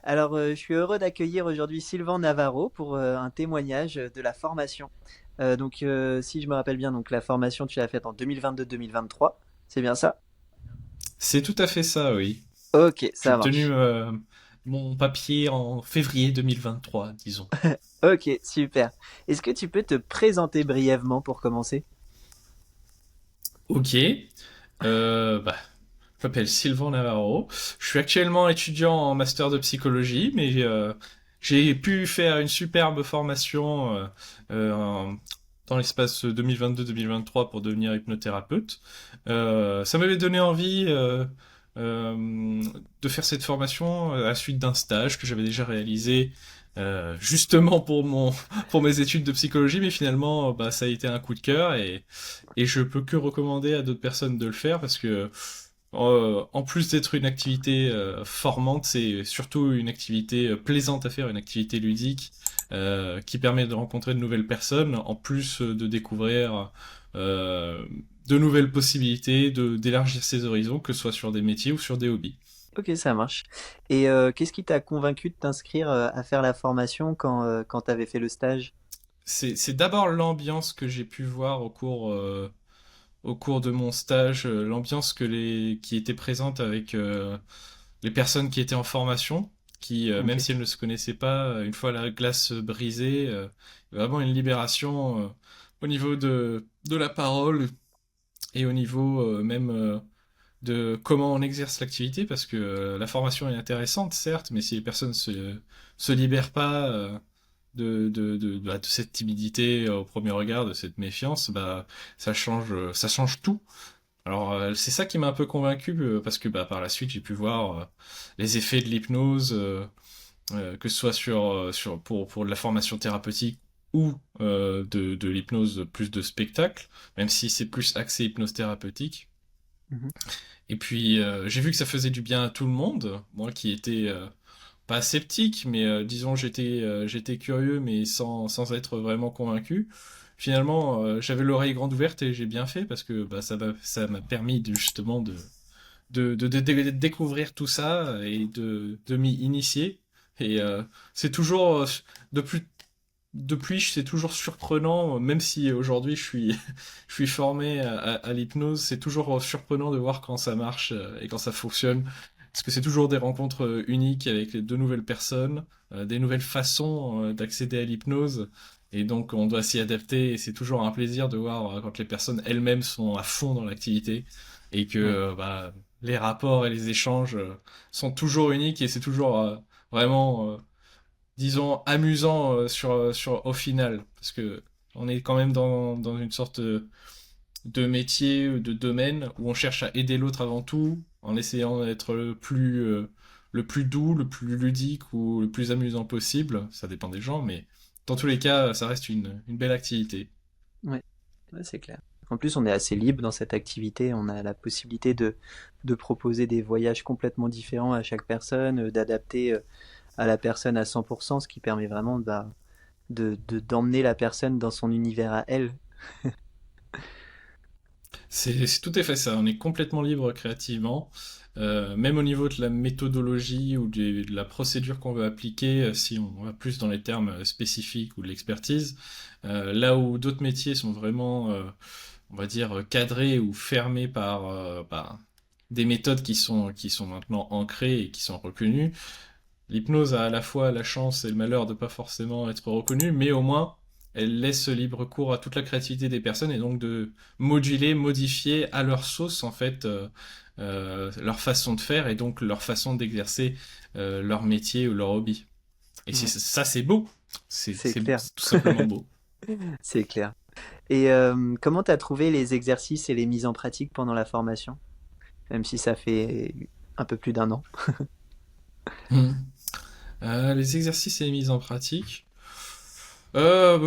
Alors, je suis heureux d'accueillir aujourd'hui Sylvain Navarro pour un témoignage de la formation. Si je me rappelle bien, donc la formation, tu l'as faite en 2022-2023. C'est bien ça? C'est tout à fait ça, oui. Ok, J'ai ça obtenu marche. mon papier en février 2023, disons. Ok, super. Est-ce que tu peux te présenter brièvement pour commencer? Ok. Je m'appelle Sylvain Navarro. Je suis actuellement étudiant en master de psychologie, mais j'ai pu faire une superbe formation dans l'espace 2022-2023 pour devenir hypnothérapeute. Ça m'avait donné envie de faire cette formation à la suite d'un stage que j'avais déjà réalisé justement pour mes études de psychologie, mais finalement ça a été un coup de cœur et je peux que recommander à d'autres personnes de le faire parce que en plus d'être une activité formante, c'est surtout une activité plaisante à faire, une activité ludique qui permet de rencontrer de nouvelles personnes, en plus de découvrir euh, de nouvelles possibilités, d'élargir ses horizons, que ce soit sur des métiers ou sur des hobbies. Ok, ça marche. Et qu'est-ce qui t'a convaincu de t'inscrire à faire la formation quand tu avais fait le stage? C'est d'abord l'ambiance que j'ai pu voir au cours de mon stage, l'ambiance qui était présente avec les personnes qui étaient en formation, qui, même Ok. si elles ne se connaissaient pas, une fois la glace brisée, vraiment une libération au niveau de la parole et au niveau même de comment on exerce l'activité, parce que la formation est intéressante, certes, mais si les personnes se libèrent pas de cette timidité au premier regard, de cette méfiance, ça change tout. Alors c'est ça qui m'a un peu convaincu parce que par la suite j'ai pu voir les effets de l'hypnose, que ce soit pour de la formation thérapeutique ou de l'hypnose plus de spectacle, même si c'est plus axé hypnose thérapeutique. Mhm. Et puis j'ai vu que ça faisait du bien à tout le monde, moi qui étais pas sceptique, mais disons j'étais curieux mais sans être vraiment convaincu. Finalement, j'avais l'oreille grande ouverte et j'ai bien fait parce que ça m'a permis justement de découvrir tout ça et de m'y initier. Et c'est toujours, depuis, depuis, c'est toujours surprenant, même si aujourd'hui je suis formé à l'hypnose, c'est toujours surprenant de voir quand ça marche et quand ça fonctionne. Parce que c'est toujours des rencontres uniques avec de nouvelles personnes, des nouvelles façons d'accéder à l'hypnose. Et donc on doit s'y adapter et c'est toujours un plaisir de voir quand les personnes elles-mêmes sont à fond dans l'activité et que Ouais. les rapports et les échanges sont toujours uniques et c'est toujours vraiment disons, amusant au final. Parce que on est quand même dans une sorte de métier, de domaine, où on cherche à aider l'autre avant tout, en essayant d'être le plus doux, le plus ludique ou le plus amusant possible. Ça dépend des gens, mais dans tous les cas, ça reste une belle activité. Ouais. Ouais, c'est clair. En plus, on est assez libre dans cette activité. On a la possibilité de proposer des voyages complètement différents à chaque personne, d'adapter à la personne à 100%, ce qui permet vraiment d'emmener la personne dans son univers à elle. C'est tout à fait ça. On est complètement libre créativement. Même au niveau de la méthodologie ou de la procédure qu'on veut appliquer, si on va plus dans les termes spécifiques ou de l'expertise, là où d'autres métiers sont vraiment, on va dire, cadrés ou fermés par des méthodes qui sont maintenant ancrées et qui sont reconnues, l'hypnose a à la fois la chance et le malheur de pas forcément être reconnue, mais au moins elle laisse libre cours à toute la créativité des personnes et donc de moduler, modifier à leur sauce en fait leur façon de faire et donc leur façon d'exercer leur métier ou leur hobby. Et Ouais, ça c'est beau, c'est clair. c'est tout simplement beau. C'est clair. Et comment t'as trouvé les exercices et les mises en pratique pendant la formation? Même si ça fait un peu plus d'un an. Hmm. Les exercices et les mises en pratique.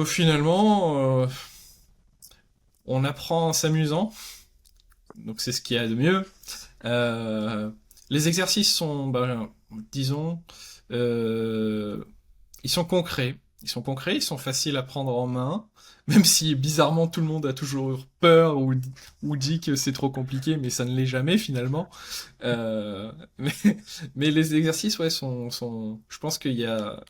Finalement, on apprend en s'amusant, donc c'est ce qu'il y a de mieux. Euh, les exercices sont, disons, euh, ils sont concrets. Ils sont concrets, ils sont faciles à prendre en main, même si bizarrement tout le monde a toujours eu peur ou dit que c'est trop compliqué, mais ça ne l'est jamais finalement. Euh, mais, mais les exercices, ouais, je pense qu'il y a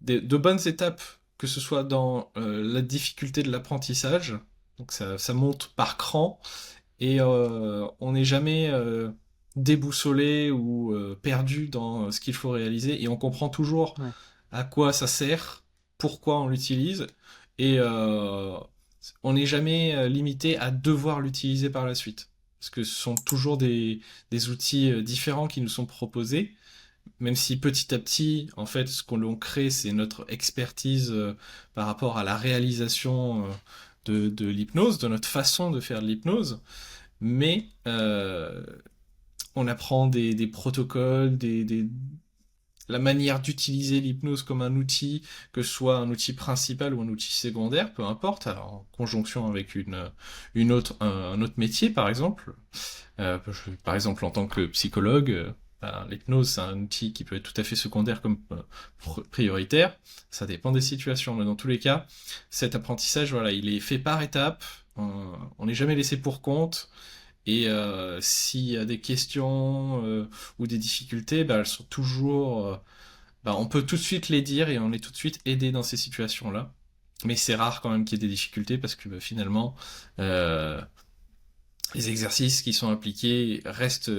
de bonnes étapes, que ce soit dans la difficulté de l'apprentissage, donc ça monte par cran, et on n'est jamais déboussolé ou perdu dans ce qu'il faut réaliser, et on comprend toujours Ouais. à quoi ça sert, pourquoi on l'utilise, et on n'est jamais limité à devoir l'utiliser par la suite. Parce que ce sont toujours des outils différents qui nous sont proposés, même si petit à petit, en fait, ce qu'on l'on crée, c'est notre expertise par rapport à la réalisation de l'hypnose, de notre façon de faire de l'hypnose, mais on apprend des protocoles, la manière d'utiliser l'hypnose comme un outil, que ce soit un outil principal ou un outil secondaire, peu importe, alors en conjonction avec un autre métier, par exemple. Par exemple, en tant que psychologue, ben, l'hypnose, c'est un outil qui peut être tout à fait secondaire comme prioritaire. Ça dépend des situations, mais dans tous les cas, cet apprentissage, voilà, il est fait par étapes. On n'est jamais laissé pour compte. Et s'il y a des questions ou des difficultés, bah, elles sont toujours. Bah, on peut tout de suite les dire et on est tout de suite aidé dans ces situations-là. Mais c'est rare quand même qu'il y ait des difficultés parce que bah, finalement, euh, les exercices qui sont appliqués restent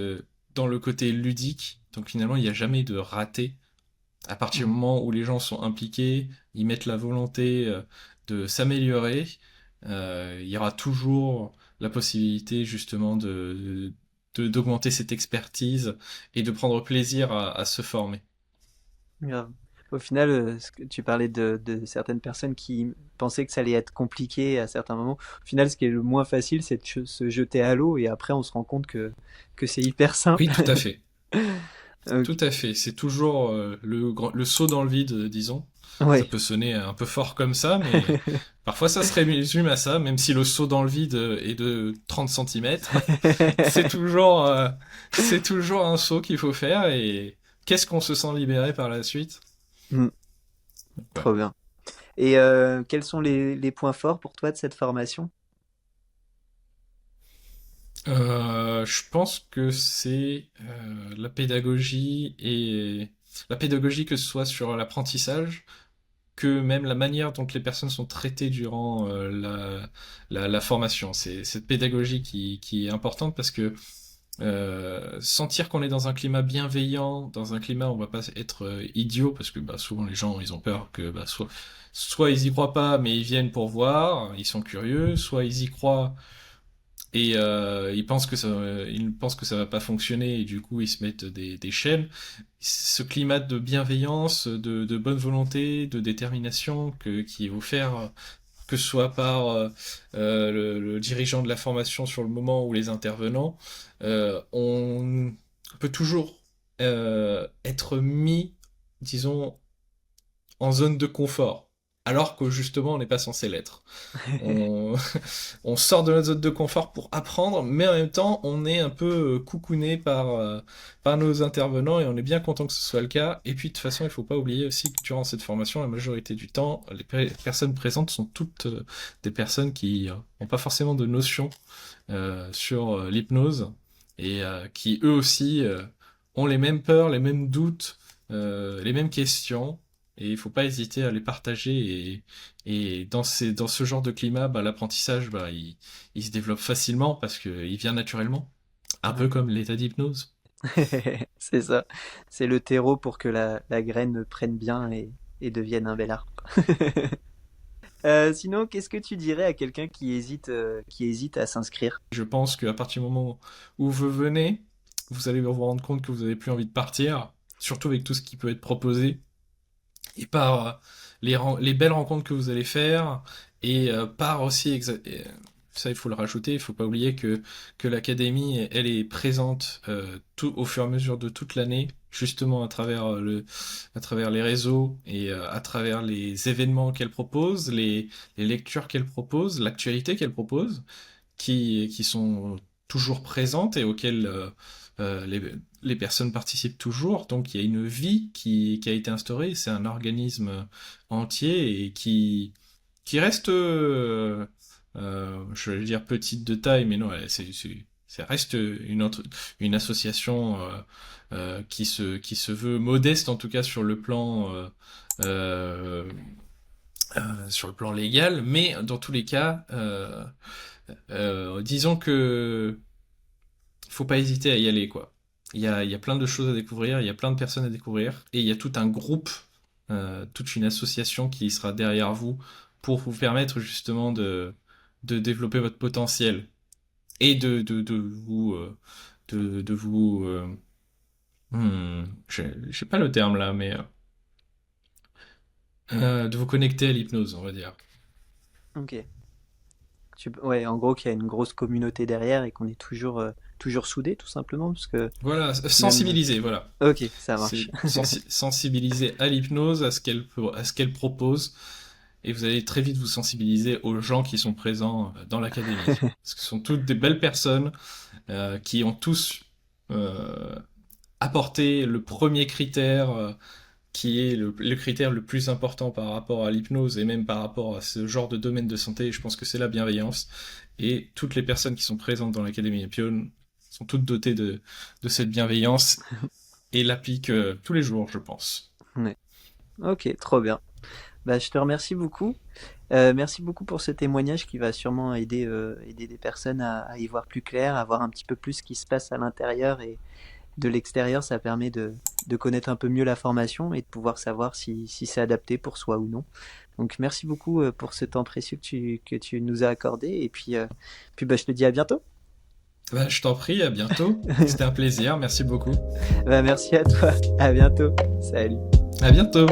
dans le côté ludique. Donc finalement, il n'y a jamais de raté. À partir du Mhm. moment où les gens sont impliqués, ils mettent la volonté de s'améliorer, il y aura toujours la possibilité justement d'augmenter cette expertise et de prendre plaisir à se former. Grave. Au final, tu parlais de certaines personnes qui pensaient que ça allait être compliqué à certains moments. Au final, ce qui est le moins facile, c'est de se jeter à l'eau et après, on se rend compte que c'est hyper Oui, simple. tout à fait. Ok. Tout à fait. C'est toujours le saut dans le vide, disons. Ça Ouais. peut sonner un peu fort comme ça, mais parfois ça se résume à ça, même si le saut dans le vide est de 30 centimètres. C'est toujours, euh, c'est toujours un saut qu'il faut faire et qu'est-ce qu'on se sent libéré par la suite? Mm, Ouais. trop bien. Et quels sont les points forts pour toi de cette formation? Je pense que c'est la pédagogie et la pédagogie que ce soit sur l'apprentissage, que même la manière dont les personnes sont traitées durant la formation. C'est cette pédagogie qui est importante parce que sentir qu'on est dans un climat bienveillant, dans un climat où on va pas être idiot, parce que bah, souvent les gens ils ont peur que bah, soit ils y croient pas mais ils viennent pour voir, ils sont curieux, soit ils y croient et ils pensent que ça va pas fonctionner et du coup ils se mettent des chaînes. Ce climat de bienveillance, de bonne volonté, de détermination qui est offert que ce soit par le dirigeant de la formation sur le moment ou les intervenants, on peut toujours être mis, disons, en zone de confort, alors que justement on n'est pas censé l'être. On, on sort de notre zone de confort pour apprendre, mais en même temps on est un peu coucouné par nos intervenants et on est bien content que ce soit le cas. Et puis de toute façon il ne faut pas oublier aussi que durant cette formation, la majorité du temps, les personnes présentes sont toutes des personnes qui n'ont pas forcément de notion sur l'hypnose et qui eux aussi ont les mêmes peurs, les mêmes doutes, les mêmes questions. Et il faut pas hésiter à les partager. Et dans ce genre de climat, bah, l'apprentissage, bah, il se développe facilement parce qu'il vient naturellement. Un peu Ouais. comme l'état d'hypnose. C'est ça. C'est le terreau pour que la graine prenne bien et devienne un bel arbre. Sinon, qu'est-ce que tu dirais à quelqu'un qui hésite à s'inscrire? Je pense qu'à partir du moment où vous venez, vous allez vous rendre compte que vous n'avez plus envie de partir, surtout avec tout ce qui peut être proposé. Et par les belles rencontres que vous allez faire, et par aussi, ça il faut le rajouter, il faut pas oublier que l'académie, elle est présente tout, au fur et à mesure de toute l'année, justement à travers les réseaux et à travers les événements qu'elle propose, les lectures qu'elle propose, l'actualité qu'elle propose, qui sont toujours présentes et auxquelles les personnes participent toujours, donc il y a une vie qui a été instaurée, c'est un organisme entier et qui reste, je vais dire petite de taille, mais non, ça reste une association qui se veut modeste, en tout cas euh, sur le plan légal, mais dans tous les cas, disons que faut pas hésiter à y aller, quoi. Il y a plein de choses à découvrir, il y a plein de personnes à découvrir, et il y a tout un groupe, toute une association qui sera derrière vous pour vous permettre justement de développer votre potentiel et de vous j'ai pas le terme là, mais de vous connecter à l'hypnose, on va dire. Ok. Ouais, en gros, qu'il y a une grosse communauté derrière et qu'on est toujours soudés, tout simplement, parce que Voilà, même. sensibiliser, voilà. Ok, ça C'est marche. sensibiliser à l'hypnose, à ce qu'elle propose, et vous allez très vite vous sensibiliser aux gens qui sont présents dans l'académie. Parce que ce sont toutes des belles personnes qui ont tous euh, apporté le premier critère, qui est le critère le plus important par rapport à l'hypnose et même par rapport à ce genre de domaine de santé. Je pense que c'est la bienveillance. Et toutes les personnes qui sont présentes dans l'Académie Epion sont toutes dotées de cette bienveillance et l'appliquent tous les jours, je pense. Ouais. Ok, trop bien. Bah, je te remercie beaucoup. Merci beaucoup pour ce témoignage qui va sûrement aider des personnes à y voir plus clair, à voir un petit peu plus ce qui se passe à l'intérieur et de l'extérieur. Ça permet de connaître un peu mieux la formation et de pouvoir savoir si c'est adapté pour soi ou non. Donc merci beaucoup pour ce temps précieux que tu nous as accordé. Et puis bah, je te dis à bientôt. Bah, je t'en prie, à bientôt. C'était un plaisir, merci beaucoup. Bah, merci à toi. À bientôt. Salut. À bientôt.